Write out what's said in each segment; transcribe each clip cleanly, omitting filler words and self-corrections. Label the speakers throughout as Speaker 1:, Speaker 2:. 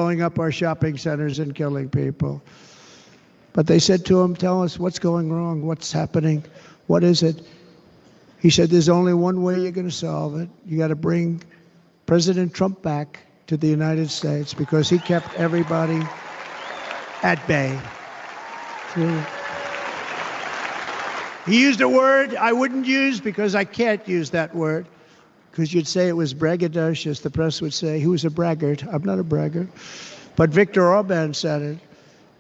Speaker 1: blowing up our shopping centers and killing people. But they said to him, tell us what's going wrong, what's happening, what is it? He said, there's only one way you're going to solve it. You got to bring President Trump back to the United States because he kept everybody at bay. He used a word I wouldn't use because I can't use that word, because you'd say it was braggadocious. The press would say he was a braggart. I'm not a braggart. But Viktor Orban said it.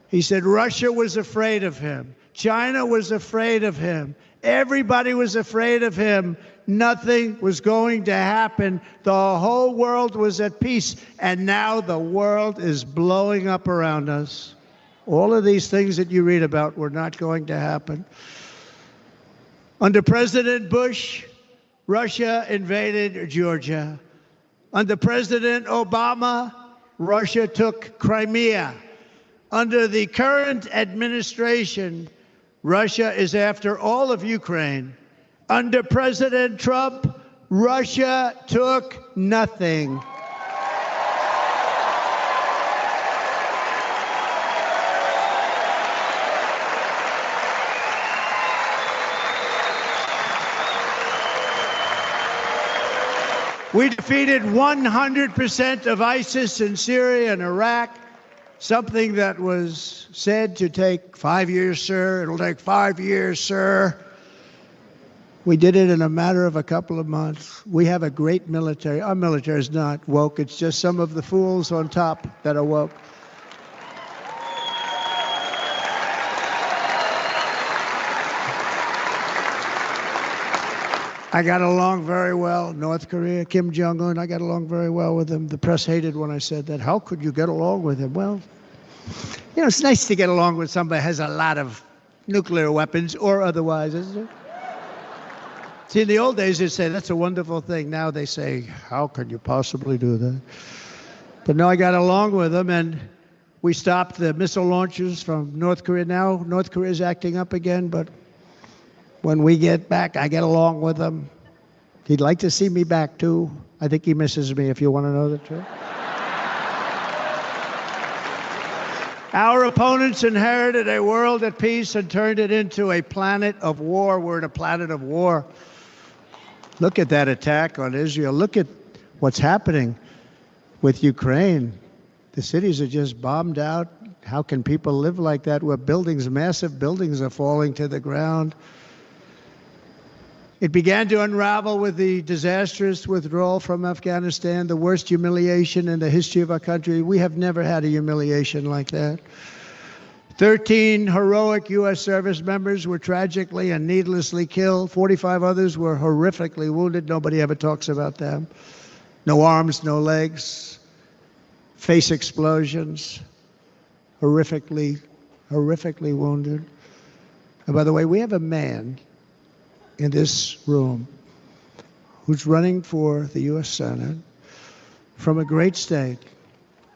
Speaker 1: He said Russia was afraid of him. China was afraid of him. Everybody was afraid of him. Nothing was going to happen. The whole world was at peace. And now the world is blowing up around us. All of these things that you read about were not going to happen. Under President Bush, Russia invaded Georgia. Under President Obama, Russia took Crimea. Under the current administration, Russia is after all of Ukraine. Under President Trump, Russia took nothing. We defeated 100% of ISIS in Syria and Iraq, something that was said to take 5 years, sir. It'll take 5 years, sir. We did it in a matter of a couple of months. We have a great military. Our military is not woke. It's just some of the fools on top that are woke. I got along very well. North Korea, Kim Jong-un, I got along very well with him. The press hated when I said that. How could you get along with him? Well, you know, it's nice to get along with somebody who has a lot of nuclear weapons or otherwise, isn't it? See, in the old days, they'd say, that's a wonderful thing. Now they say, how could you possibly do that? But no, I got along with him, and we stopped the missile launches from North Korea. Now North Korea is acting up again, but when we get back, I get along with him. He'd like to see me back, too. I think he misses me, if you want to know the truth. Our opponents inherited a world at peace and turned it into a planet of war. We're in a planet of war. Look at that attack on Israel. Look at what's happening with Ukraine. The cities are just bombed out. How can people live like that where buildings, massive buildings, are falling to the ground? It began to unravel with the disastrous withdrawal from Afghanistan, the worst humiliation in the history of our country. We have never had a humiliation like that. 13 heroic U.S. service members were tragically and needlessly killed. 45 others were horrifically wounded. Nobody ever talks about them. No arms, no legs, face explosions, horrifically wounded. And by the way, we have a man in this room who's running for the U.S. Senate from a great state,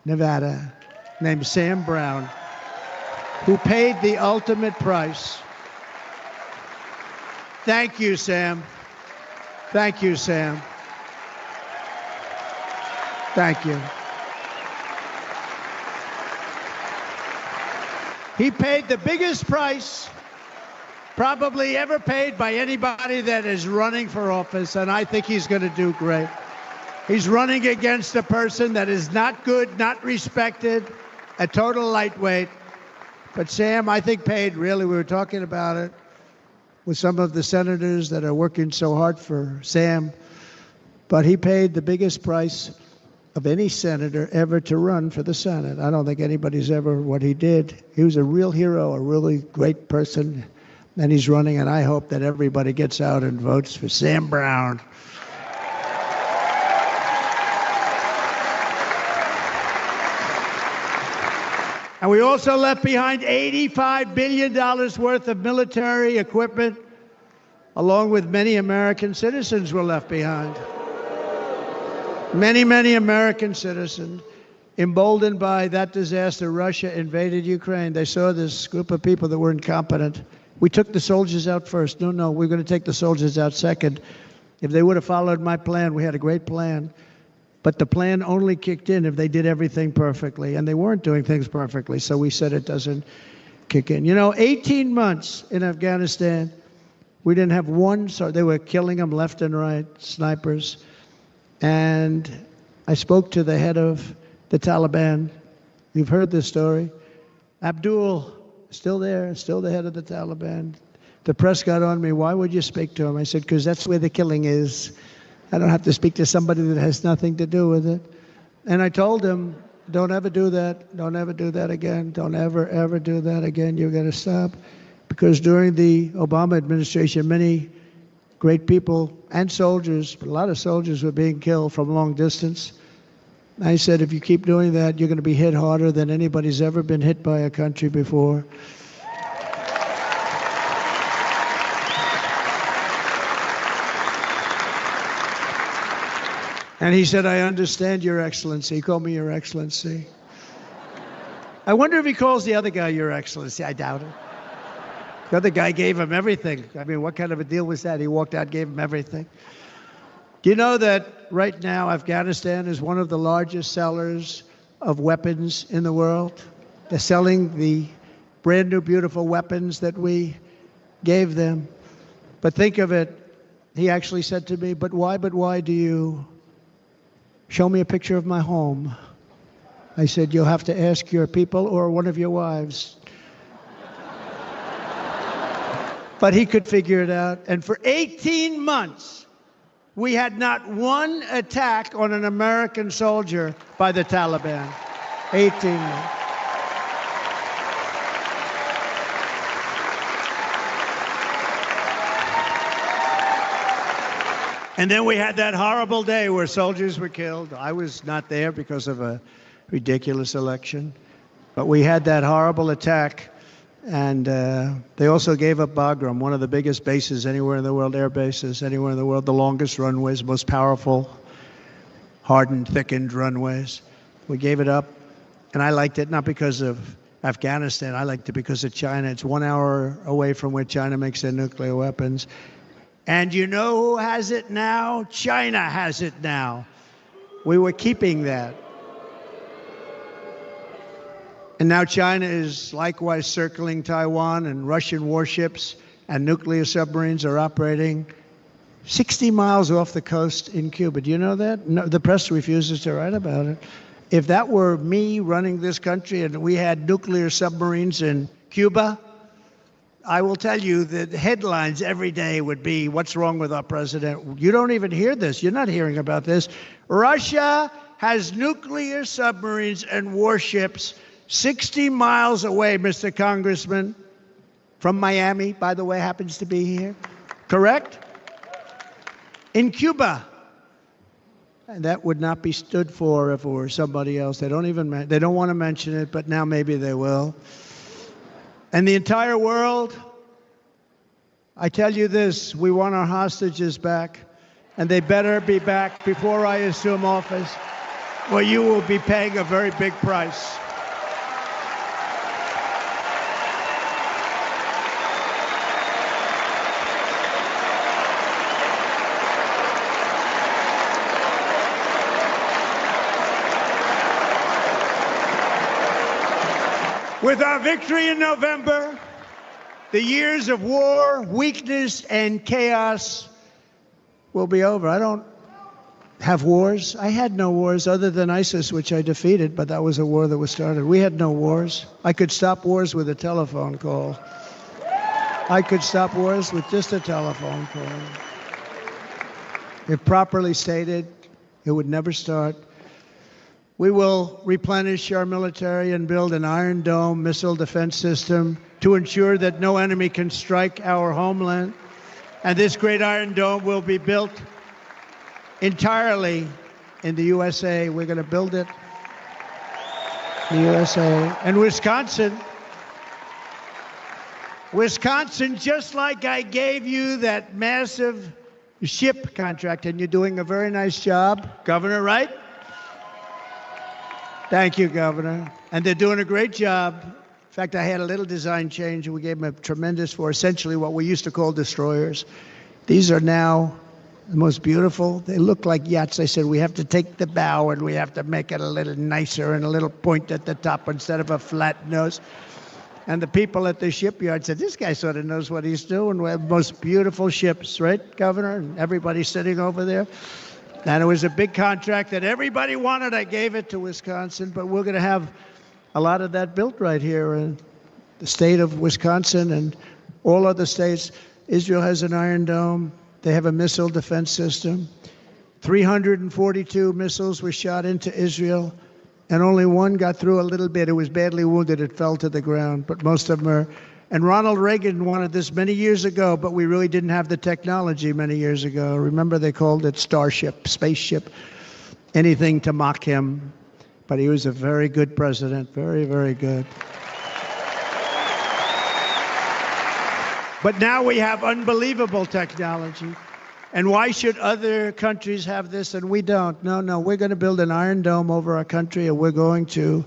Speaker 1: Nevada, named Sam Brown, who paid the ultimate price. Thank you, Sam. Thank you, Sam. Thank you. He paid the biggest price probably ever paid by anybody that is running for office, and I think he's going to do great. He's running against a person that is not good, not respected, a total lightweight. But Sam, I think, paid, really, we were talking about it with some of the senators that are working so hard for Sam, but he paid the biggest price of any senator ever to run for the Senate. I don't think anybody's ever what he did. He was a real hero, a really great person. And he's running, and I hope that everybody gets out and votes for Sam Brown. And we also left behind $85 billion worth of military equipment, along with many American citizens were left behind. Many American citizens. Emboldened by that disaster, Russia invaded Ukraine. They saw this group of people that were incompetent. We took the soldiers out first. No, we're going to take the soldiers out second. If they would have followed my plan, we had a great plan. But the plan only kicked in if they did everything perfectly, and they weren't doing things perfectly, so we said it doesn't kick in. 18 months in Afghanistan, we didn't have one, so they were killing them left and right, snipers. And I spoke to the head of the Taliban. You've heard this story. Abdul, still there, still the head of the Taliban. The press got on me, why would you speak to him? I said, because that's where the killing is. I don't have to speak to somebody that has nothing to do with it. And I told him, don't ever do that. Don't ever do that again. Don't ever, ever do that again. You've got to stop. Because during the Obama administration, many great people and soldiers, but a lot of soldiers were being killed from long distance. I said, if you keep doing that, you're going to be hit harder than anybody's ever been hit by a country before. And he said, I understand, Your Excellency. He called me Your Excellency. I wonder if he calls the other guy Your Excellency. I doubt it. The other guy gave him everything. I mean, what kind of a deal was that? He walked out, gave him everything. Do you know that right now Afghanistan is one of the largest sellers of weapons in the world? They're selling the brand new, beautiful weapons that we gave them. But think of it, he actually said to me, but why do you show me a picture of my home? I said, you'll have to ask your people or one of your wives. But he could figure it out. And for 18 months, we had not one attack on an American soldier by the Taliban. 18 months. And then we had that horrible day where soldiers were killed. I was not there because of a ridiculous election. But we had that horrible attack. And they also gave up Bagram, one of the biggest bases anywhere in the world, air bases anywhere in the world, the longest runways, most powerful, hardened, thickened runways. We gave it up. And I liked it not because of Afghanistan. I liked it because of China. It's 1 hour away from where China makes their nuclear weapons. And you know who has it now? China has it now. We were keeping that. And now China is likewise circling Taiwan, and Russian warships and nuclear submarines are operating 60 miles off the coast in Cuba. Do you know that? No, the press refuses to write about it. If that were me running this country and we had nuclear submarines in Cuba, I will tell you that headlines every day would be, what's wrong with our president? You don't even hear this. You're not hearing about this. Russia has nuclear submarines and warships 60 miles away, Mr. Congressman, from Miami, by the way, happens to be here. Correct? In Cuba. And that would not be stood for if it were somebody else. They don't want to mention it, but now maybe they will. And the entire world, I tell you this, we want our hostages back, and they better be back before I assume office, or you will be paying a very big price. With our victory in November, the years of war, weakness, and chaos will be over. I don't have wars. I had no wars other than ISIS, which I defeated, but that was a war that was started. We had no wars. I could stop wars with a telephone call. I could stop wars with just a telephone call. If properly stated, it would never start. We will replenish our military and build an Iron Dome missile defense system to ensure that no enemy can strike our homeland. And this great Iron Dome will be built entirely in the USA. We're going to build it in the USA. And Wisconsin, just like I gave you that massive ship contract, and you're doing a very nice job, Governor, right? Thank you, Governor. And they're doing a great job. In fact, I had a little design change, and we gave them a tremendous for essentially what we used to call destroyers. These are now the most beautiful. They look like yachts. I said, we have to take the bow and we have to make it a little nicer and a little point at the top instead of a flat nose. And the people at the shipyard said, this guy sort of knows what he's doing. We have the most beautiful ships, right, Governor? And everybody sitting over there. And it was a big contract that everybody wanted. I gave it to Wisconsin, but we're going to have a lot of that built right here in the state of Wisconsin and all other states. Israel has an Iron Dome. They have a missile defense system. 342 missiles were shot into Israel, and only one got through a little bit. It was badly wounded. It fell to the ground, but most of them are. And Ronald Reagan wanted this many years ago, but we really didn't have the technology many years ago. Remember, they called it Starship, spaceship, anything to mock him. But he was a very good president, very, very good. But now we have unbelievable technology. And why should other countries have this and we don't? No, we're going to build an Iron Dome over our country, and we're going to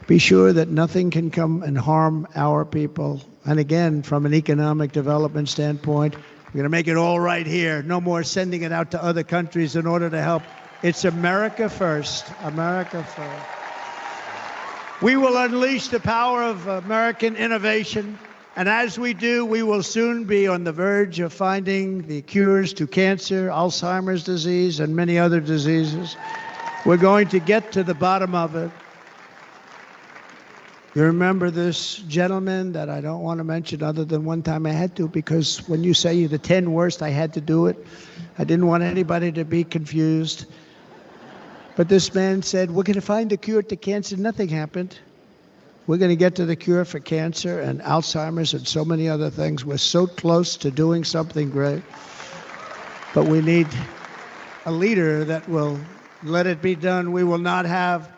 Speaker 1: be sure that nothing can come and harm our people. And again, from an economic development standpoint, we're going to make it all right here. No more sending it out to other countries in order to help. It's America first. America first. We will unleash the power of American innovation. And as we do, we will soon be on the verge of finding the cures to cancer, Alzheimer's disease, and many other diseases. We're going to get to the bottom of it. You remember this gentleman that I don't want to mention other than one time I had to, because when you say the 10 worst, I had to do it. I didn't want anybody to be confused. But this man said, we're going to find a cure to cancer. Nothing happened. We're going to get to the cure for cancer and Alzheimer's and so many other things. We're so close to doing something great. But we need a leader that will let it be done. We will not have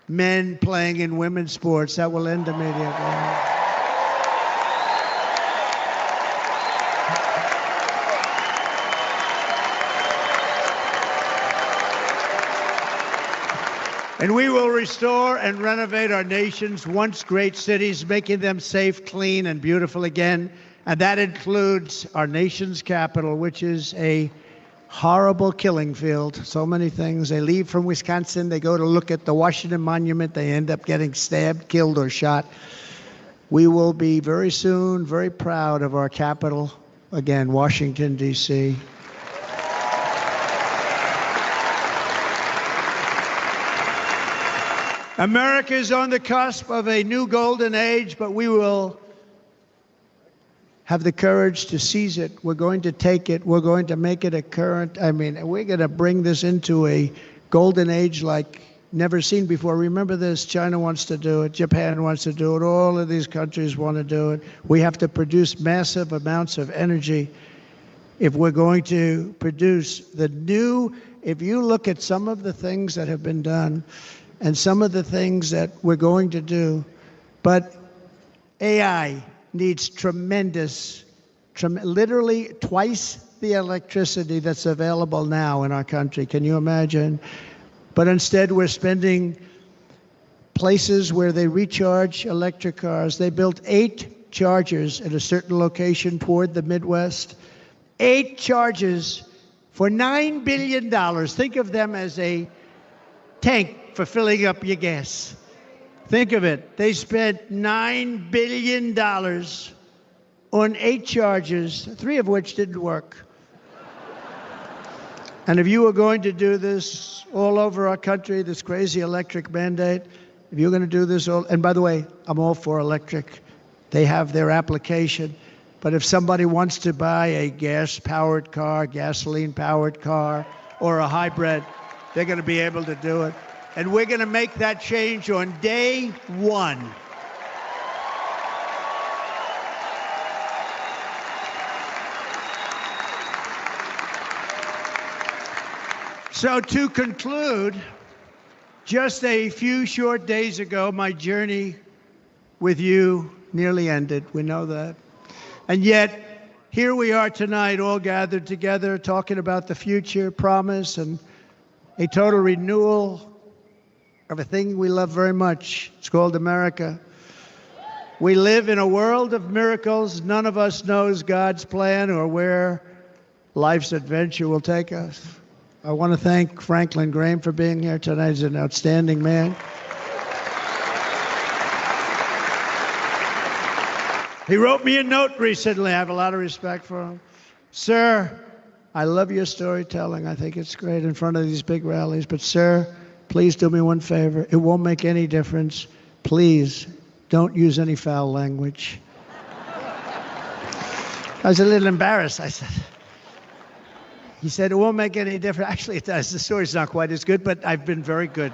Speaker 1: men playing in women's sports. That will end immediately. And we will restore and renovate our nation's once great cities, making them safe, clean, and beautiful again. And that includes our nation's capital, which is a horrible killing field. So many things. They leave from Wisconsin, they go to look at the Washington Monument, they end up getting stabbed, killed, or shot. We will be very soon very proud of our capital, again, Washington, D.C. America is on the cusp of a new golden age, but we will have the courage to seize it. We're going to take it. We're going to make it a current. We're going to bring this into a golden age like never seen before. Remember this, China wants to do it. Japan wants to do it. All of these countries want to do it. We have to produce massive amounts of energy if we're going to produce the new. If you look at some of the things that have been done, and some of the things that we're going to do. But AI needs literally twice the electricity that's available now in our country. Can you imagine? But instead, we're spending places where they recharge electric cars. They built 8 chargers at a certain location toward the Midwest. 8 chargers for $9 billion. Think of them as a tank for filling up your gas. Think of it. They spent $9 billion on 8 chargers, 3 of which didn't work. And if you were going to do this all over our country, this crazy electric mandate, if you're going to do this all, and by the way, I'm all for electric. They have their application. But if somebody wants to buy a gas-powered car, gasoline-powered car, or a hybrid, they're going to be able to do it. And we're going to make that change on day 1. So to conclude, just a few short days ago, my journey with you nearly ended. We know that. And yet, here we are tonight, all gathered together, talking about the future, promise, and a total renewal of a thing we love very much. It's called America. We live in a world of miracles. None of us knows God's plan or where life's adventure will take us. I want to thank Franklin Graham for being here tonight. He's an outstanding man. He wrote me a note recently. I have a lot of respect for him. Sir, I love your storytelling. I think it's great in front of these big rallies. But sir, please do me one favor. It won't make any difference. Please don't use any foul language. I was a little embarrassed. I said, he said, it won't make any difference. Actually, it does. The story's not quite as good, but I've been very good.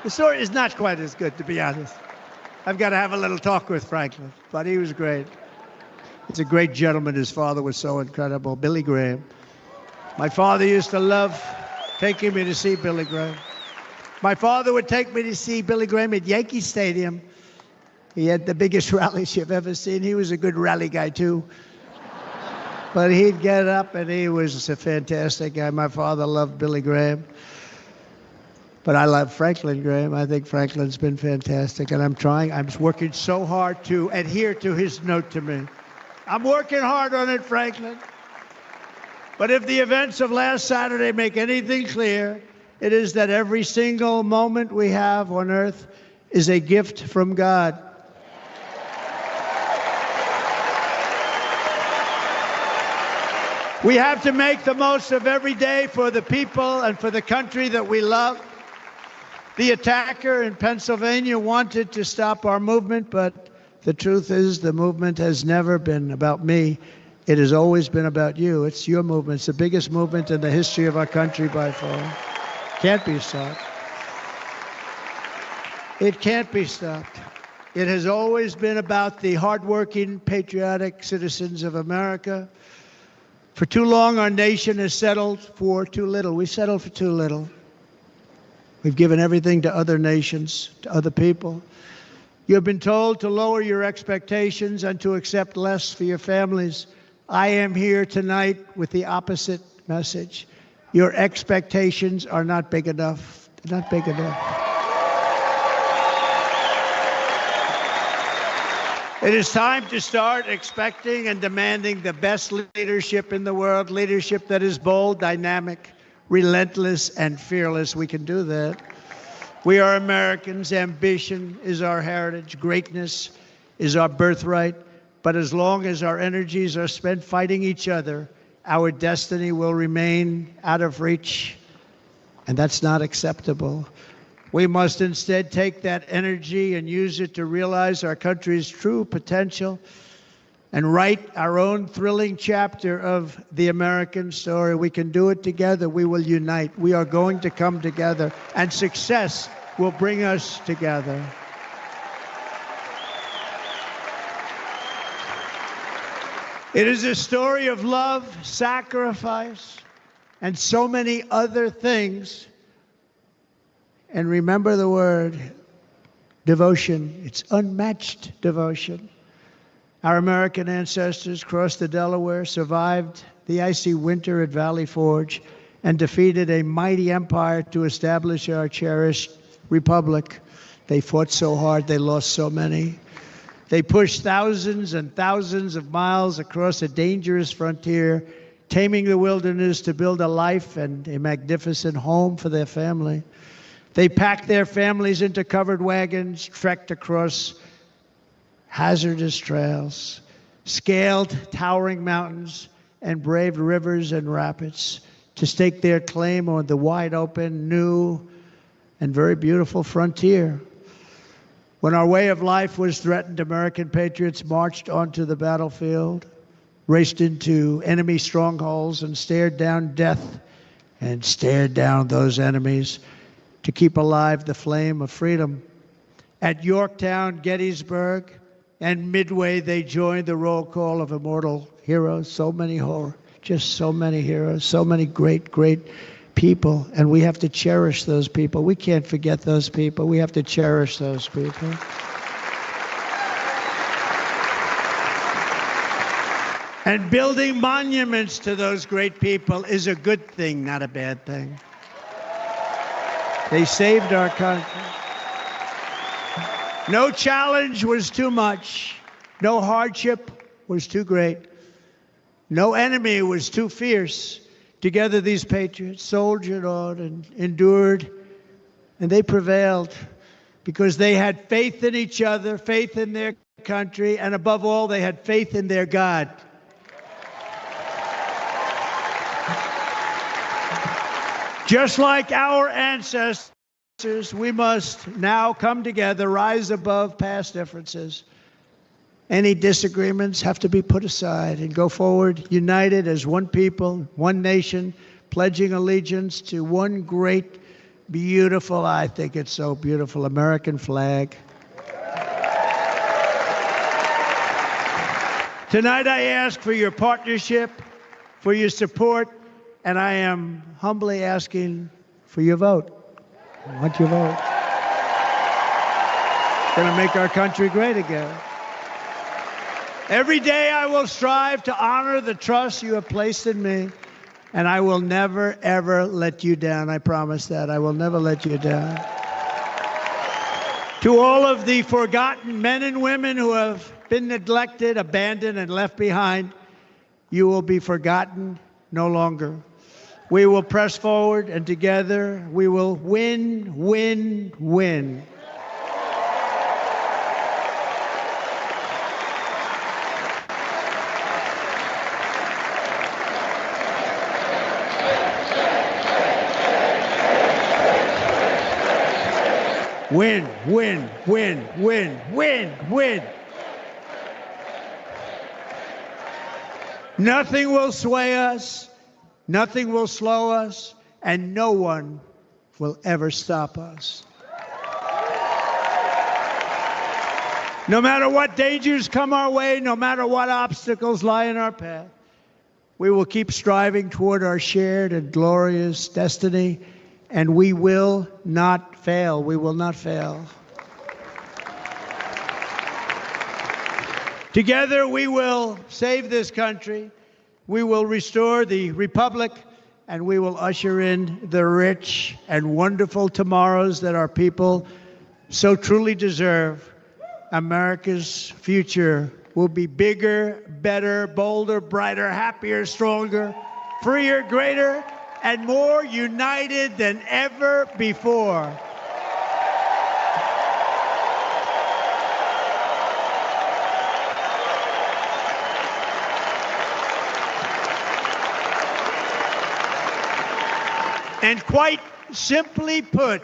Speaker 1: The story is not quite as good, to be honest. I've got to have a little talk with Franklin, but he was great. He's a great gentleman. His father was so incredible, Billy Graham. My father used to love taking me to see Billy Graham. My father would take me to see Billy Graham at Yankee Stadium. He had the biggest rallies you've ever seen. He was a good rally guy, too. But he'd get up, and he was a fantastic guy. My father loved Billy Graham. But I love Franklin Graham. I think Franklin's been fantastic, and I'm working so hard to adhere to his note to me. I'm working hard on it, Franklin. But if the events of last Saturday make anything clear, it is that every single moment we have on earth is a gift from God. We have to make the most of every day for the people and for the country that we love. The attacker in Pennsylvania wanted to stop our movement, but the truth is the movement has never been about me. It has always been about you. It's your movement. It's the biggest movement in the history of our country by far. Can't be stopped. It can't be stopped. It has always been about the hardworking, patriotic citizens of America. For too long, our nation has settled for too little. We settled for too little. We've given everything to other nations, to other people. You've been told to lower your expectations and to accept less for your families. I am here tonight with the opposite message. Your expectations are not big enough. They're not big enough. It is time to start expecting and demanding the best leadership in the world, leadership that is bold, dynamic, relentless, and fearless. We can do that. We are Americans. Ambition is our heritage. Greatness is our birthright. But as long as our energies are spent fighting each other, our destiny will remain out of reach, and that's not acceptable. We must instead take that energy and use it to realize our country's true potential and write our own thrilling chapter of the American story. We can do it together. We will unite. We are going to come together, and success will bring us together. It is a story of love, sacrifice, and so many other things. And remember the word devotion. It's unmatched devotion. Our American ancestors crossed the Delaware, survived the icy winter at Valley Forge, and defeated a mighty empire to establish our cherished republic. They fought so hard, they lost so many. They pushed thousands and thousands of miles across a dangerous frontier, taming the wilderness to build a life and a magnificent home for their family. They packed their families into covered wagons, trekked across hazardous trails, scaled towering mountains, and braved rivers and rapids to stake their claim on the wide open, new, and very beautiful frontier. When our way of life was threatened, American patriots marched onto the battlefield, raced into enemy strongholds, and stared down death and stared down those enemies to keep alive the flame of freedom. At Yorktown, Gettysburg, and Midway, they joined the roll call of immortal heroes. So many just so many heroes, so many great, great people. And we have to cherish those people. We can't forget those people. We have to cherish those people. And building monuments to those great people is a good thing, not a bad thing. They saved our country. No challenge was too much. No hardship was too great. No enemy was too fierce. Together these patriots soldiered on and endured, and they prevailed because they had faith in each other, faith in their country, and above all, they had faith in their God. Just like our ancestors, we must now come together, rise above past differences. Any disagreements have to be put aside and go forward united as one people, one nation, pledging allegiance to one great, beautiful, I think it's so beautiful, American flag. Tonight I ask for your partnership, for your support, and I am humbly asking for your vote. I want your vote. It's going to make our country great again. Every day I will strive to honor the trust you have placed in me, and I will never, ever let you down. I promise that. I will never let you down. To all of the forgotten men and women who have been neglected, abandoned, and left behind, you will be forgotten no longer. We will press forward, and together we will win, win, win. Win, win, win, win, win, win. Nothing will sway us, nothing will slow us, and no one will ever stop us. No matter what dangers come our way, no matter what obstacles lie in our path, we will keep striving toward our shared and glorious destiny, and we will not fail. We will not fail. Together, we will save this country, we will restore the republic, and we will usher in the rich and wonderful tomorrows that our people so truly deserve. America's future will be bigger, better, bolder, brighter, happier, stronger, freer, greater, and more united than ever before. And quite simply put,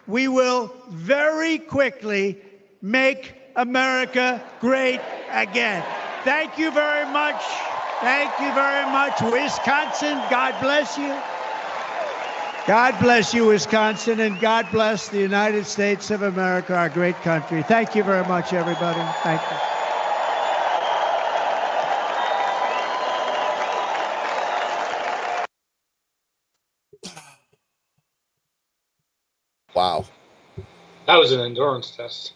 Speaker 1: we will very quickly make America great again. Thank you very much. Thank you very much, Wisconsin. God bless you. God bless you, Wisconsin, and God bless the United States of America, our great country. Thank you very much, everybody. Thank you.
Speaker 2: Wow.
Speaker 3: That was an endurance test.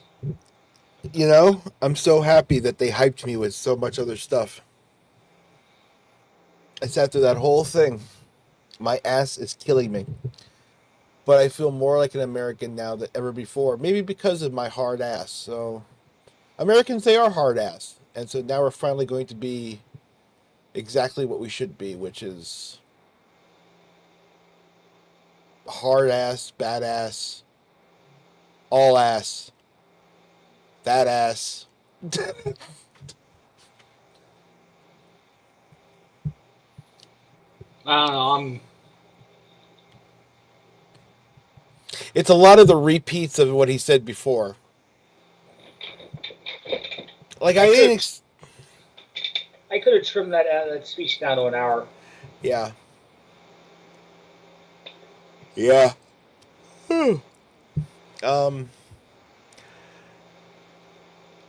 Speaker 2: You know, I'm so happy that they hyped me with so much other stuff. I sat through that whole thing. My ass is killing me. But I feel more like an American now than ever before. Maybe because of my hard ass. So, Americans, they are hard ass. And so now we're finally going to be exactly what we should be, which is hard ass, badass, all ass, that ass.
Speaker 3: I don't know.
Speaker 2: It's a lot of the repeats of what he said before. Like I
Speaker 3: could have trimmed that speech down to an hour.
Speaker 2: Yeah. Yeah.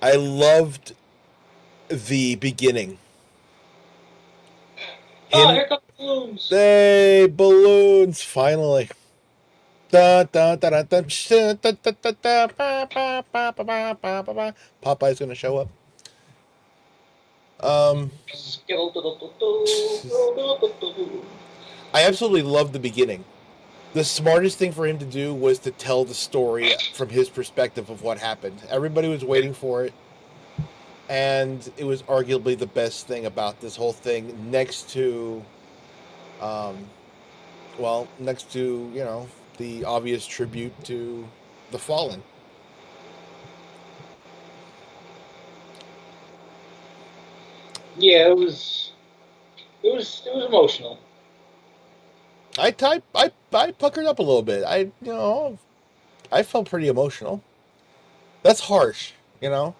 Speaker 2: I loved the beginning.
Speaker 3: Oh, here come balloons.
Speaker 2: Hey, balloons, finally. Popeye's gonna show up. I absolutely loved the beginning. The smartest thing for him to do was to tell the story from his perspective of what happened. Everybody was waiting for it. and it was arguably the best thing about this whole thing, next to, next to the obvious tribute to the fallen.
Speaker 3: Yeah, it was emotional.
Speaker 2: I puckered up a little bit. I felt pretty emotional. That's harsh, when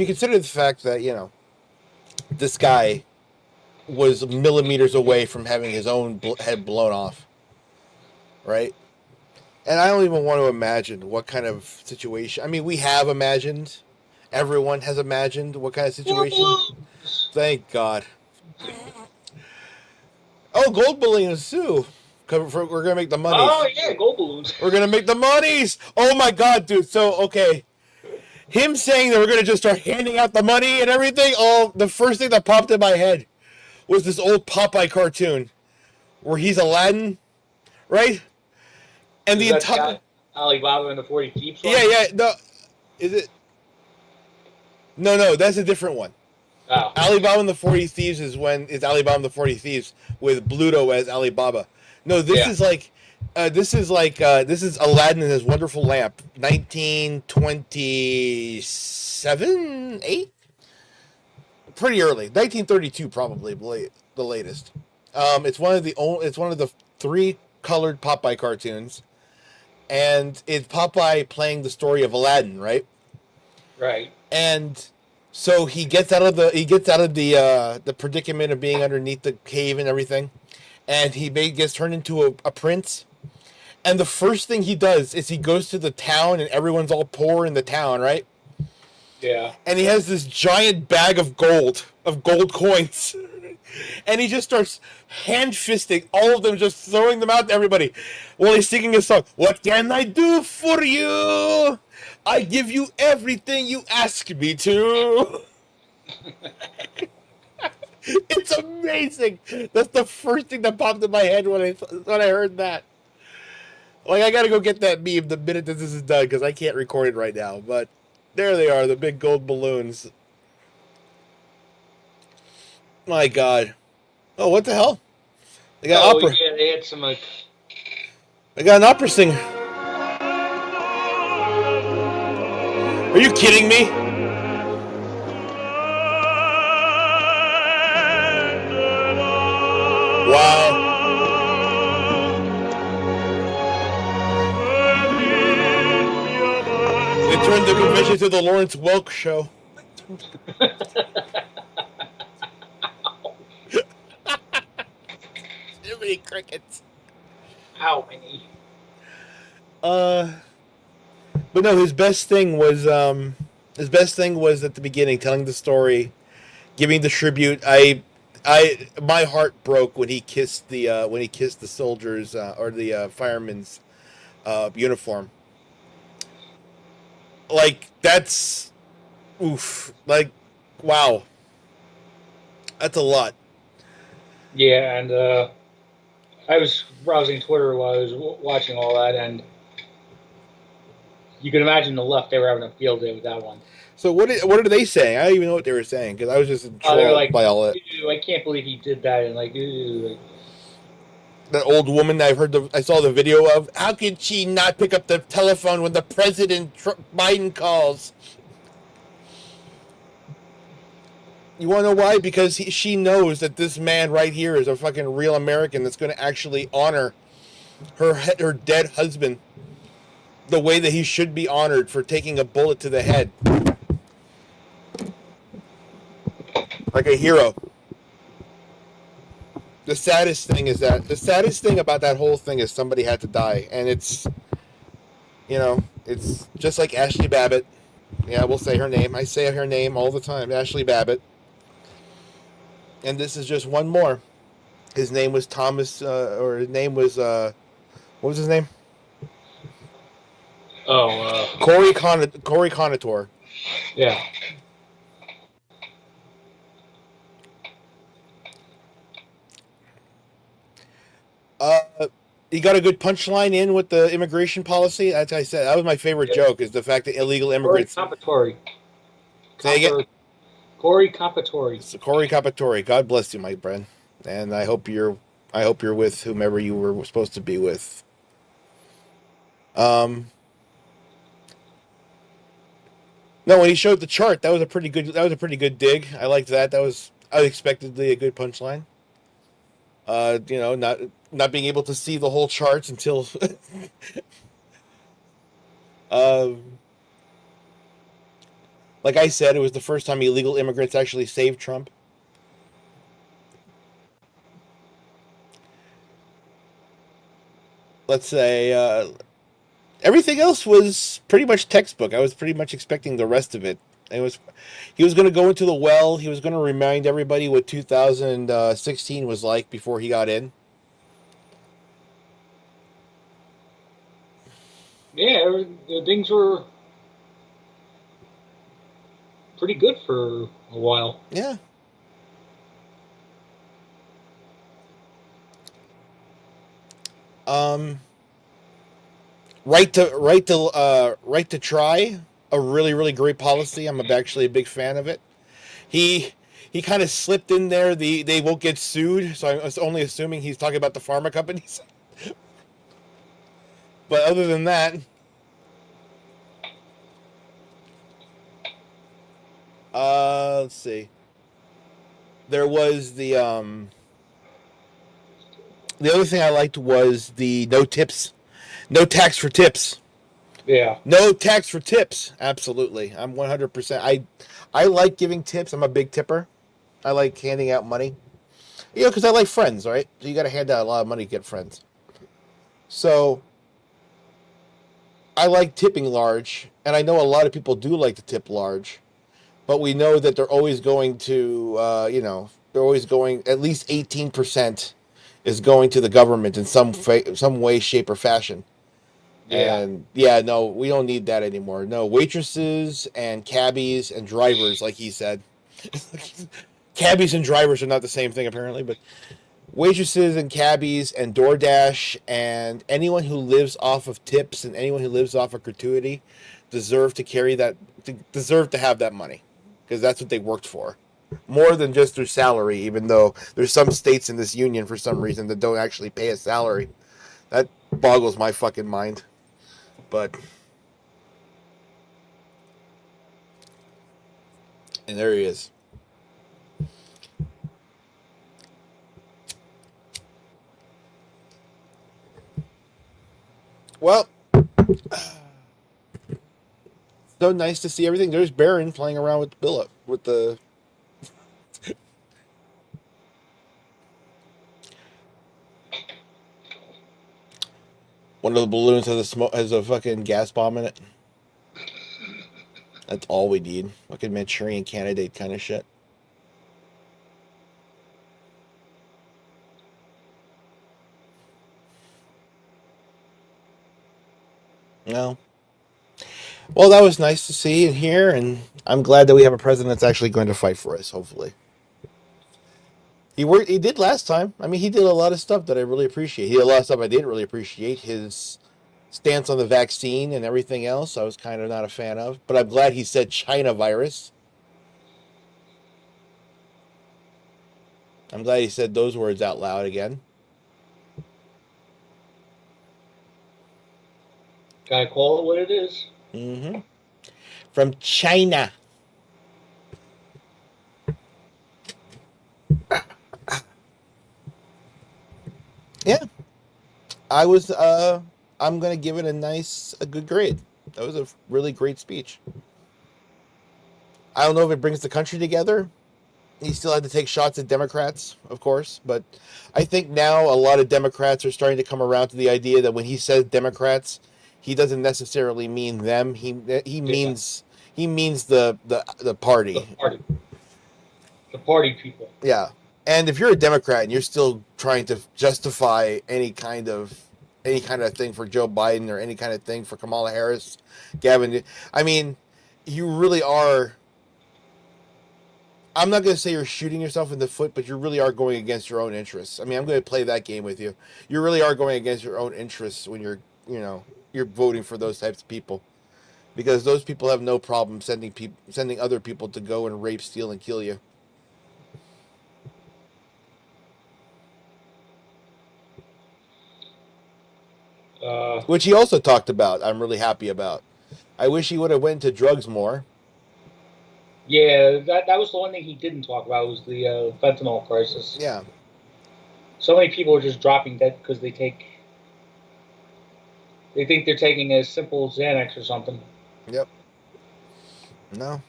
Speaker 2: you consider the fact that this guy was millimeters away from having his own head blown off, right? And I don't even want to imagine what kind of situation. I mean, we have imagined. Everyone has imagined what kind of situation. Thank God. Oh, gold balloons too. We're gonna make the money.
Speaker 3: Oh yeah, gold balloons.
Speaker 2: We're gonna make the monies. Oh my God, dude. So okay, him saying that we're gonna just start handing out the money and everything. Oh, the first thing that popped in my head was this old Popeye cartoon where he's Aladdin, right? And the entire
Speaker 3: Alibaba and the 40 Thieves.
Speaker 2: Yeah. No, is it? No, that's a different one.
Speaker 3: Oh.
Speaker 2: Alibaba and the 40 Thieves is Alibaba and the 40 Thieves with Bluto as Alibaba. No, this is Aladdin and his Wonderful Lamp, 1927, 8, pretty early, 1932 probably the latest. It's one of the 3 colored Popeye cartoons, and it's Popeye playing the story of Aladdin, right?
Speaker 3: Right.
Speaker 2: And so he gets out of the predicament of being underneath the cave and everything, and he gets turned into a prince. And the first thing he does is he goes to the town, and everyone's all poor in the town, right?
Speaker 3: Yeah.
Speaker 2: And he has this giant bag of gold coins, and he just starts hand fisting all of them, just throwing them out to everybody while he's singing his song. What can I do for you? I give you everything you ask me to. It's amazing. That's the first thing that popped in my head when I heard that. Like, I gotta go get that meme the minute that this is done, because I can't record it right now. But there they are, the big gold balloons. My God. Oh, what the hell? They got opera.
Speaker 3: Yeah, they had some like.
Speaker 2: They got an opera singer. Are you kidding me? Wow. They turned the convention into the Lawrence Welk show. Too many crickets.
Speaker 3: How many?
Speaker 2: But no, his best thing was at the beginning, telling the story, giving the tribute. My heart broke when he kissed the soldiers or the fireman's uniform. Like, that's oof. Like, wow. That's a lot.
Speaker 3: Yeah, and I was browsing Twitter while I was watching all that, and you can imagine the left, they were having a field day with that one.
Speaker 2: So what are they saying? I don't even know what they were saying, because I was just enthralled
Speaker 3: like,
Speaker 2: by all that.
Speaker 3: I can't believe he did that, and like, like
Speaker 2: that old woman that I saw the video of. How could she not pick up the telephone when the President Biden calls? You want to know why? Because she knows that this man right here is a fucking real American that's going to actually honor her dead husband the way that he should be honored for taking a bullet to the head. Like a hero. The saddest thing about that whole thing is somebody had to die, and it's just like Ashley Babbitt. Yeah, we'll say her name. I say her name all the time, Ashley Babbitt. And this is just one more. His name was Thomas, or his name was what was his name? Corey Conator.
Speaker 3: Yeah.
Speaker 2: He got a good punchline in with the immigration policy. As I said, that was my favorite joke, is the fact that illegal immigrants.
Speaker 3: Compatory.
Speaker 2: Say again?
Speaker 3: Corey Compatore.
Speaker 2: So Corey Capatore, God bless you, my friend, and I hope you're with whomever you were supposed to be with. No, when he showed the chart, that was a pretty good dig. I liked that. That was unexpectedly a good punchline. Not being able to see the whole charts until uh, like I said, it was the first time illegal immigrants actually saved Trump. Let's say everything else was pretty much textbook. I was pretty much expecting the rest of it. He was going to go into the well. He was going to remind everybody what 2016 was like before he got in.
Speaker 3: Yeah, things were pretty good for a while.
Speaker 2: Yeah. Right to try, a really really great policy. I'm actually a big fan of it. He kind of slipped in there. They won't get sued, so I was only assuming he's talking about the pharma companies. But other than that, let's see. There was the other thing I liked was the no tips, no tax for tips.
Speaker 3: Yeah.
Speaker 2: No tax for tips. Absolutely. I'm 100%. I like giving tips. I'm a big tipper. I like handing out money. Because I like friends, right? So you got to hand out a lot of money to get friends. So I like tipping large, and I know a lot of people do like to tip large, but we know that they're always going to, they're always going, at least 18% is going to the government in some way, shape, or fashion.
Speaker 3: Yeah.
Speaker 2: And yeah, no, we don't need that anymore. No, waitresses and cabbies and drivers, like he said. Cabbies and drivers are not the same thing, apparently, but waitresses and cabbies and DoorDash and anyone who lives off of tips and anyone who lives off of gratuity deserve to have that money, because that's what they worked for. More than just their salary, even though there's some states in this union for some reason that don't actually pay a salary. That boggles my fucking mind. But and there he is. Well, so nice to see everything. There's Baron playing around with Billup with the. One of the balloons has a fucking gas bomb in it. That's all we need. Fucking Manchurian Candidate kind of shit. No. Well, that was nice to see and hear, and I'm glad that we have a president that's actually going to fight for us, hopefully. He did last time. I mean, he did a lot of stuff that I really appreciate. He did a lot of stuff I didn't really appreciate. His stance on the vaccine and everything else, I was kind of not a fan of. But I'm glad he said China virus. I'm glad he said those words out loud again.
Speaker 3: Gotta call it what it is.
Speaker 2: Mm-hmm. From China. Yeah. I'm going to give it a good grade. That was a really great speech. I don't know if it brings the country together. He still had to take shots at Democrats, of course, but I think now a lot of Democrats are starting to come around to the idea that when he says Democrats, he doesn't necessarily mean them. He means the party.
Speaker 3: The party people.
Speaker 2: Yeah. And if you're a Democrat and you're still trying to justify any kind of thing for Joe Biden or any kind of thing for Kamala Harris, Gavin, I mean, you really are. I'm not going to say you're shooting yourself in the foot, but you really are going against your own interests. I mean, I'm going to play that game with you. You really are going against your own interests when you're voting for those types of people. because those people have no problem sending other people to go and rape, steal, and kill you. Which he also talked about. I'm really happy about. I wish he would have went to drugs more.
Speaker 3: Yeah, that was the one thing he didn't talk about was the fentanyl crisis.
Speaker 2: Yeah.
Speaker 3: So many people are just dropping dead because they think they're taking a simple Xanax or something.
Speaker 2: Yep. No.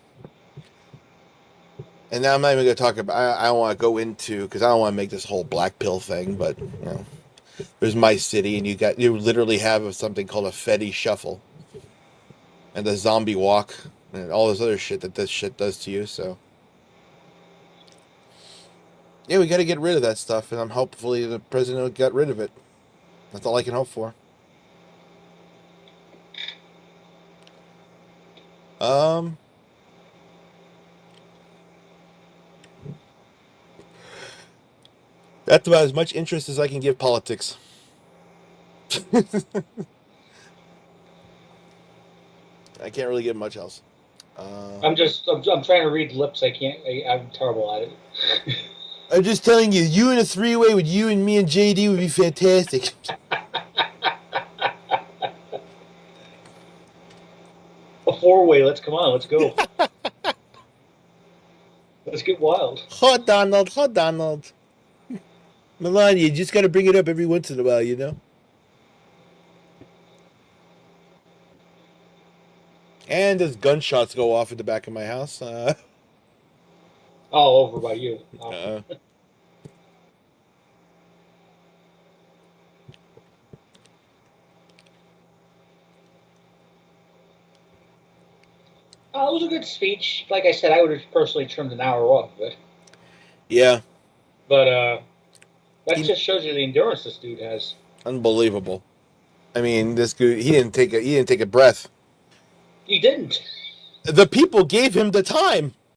Speaker 2: And now I'm not even going to talk about. I don't want to go into because I don't want to make this whole black pill thing. But there's my city, and you literally have something called a Fetty shuffle, and the zombie walk, and all this other shit that this shit does to you. So yeah, we got to get rid of that stuff, and I'm hopefully the president will get rid of it. That's all I can hope for. That's about as much interest as I can give politics. I can't really give much else.
Speaker 3: I'm trying to read lips. I'm terrible at it.
Speaker 2: I'm just telling you, you in a three-way with you and me and JD would be fantastic.
Speaker 3: A four-way. Let's go. Let's get wild.
Speaker 2: Hot Donald. Melania, you just got to bring it up every once in a while, you know? And as gunshots go off at the back of my house.
Speaker 3: All over by you. It was a good speech. Like I said, I would have personally trimmed an hour off of it.
Speaker 2: Yeah.
Speaker 3: But that just shows you the endurance this dude has.
Speaker 2: Unbelievable. I mean, this dude, he didn't take a breath.
Speaker 3: He didn't.
Speaker 2: The people gave him the time.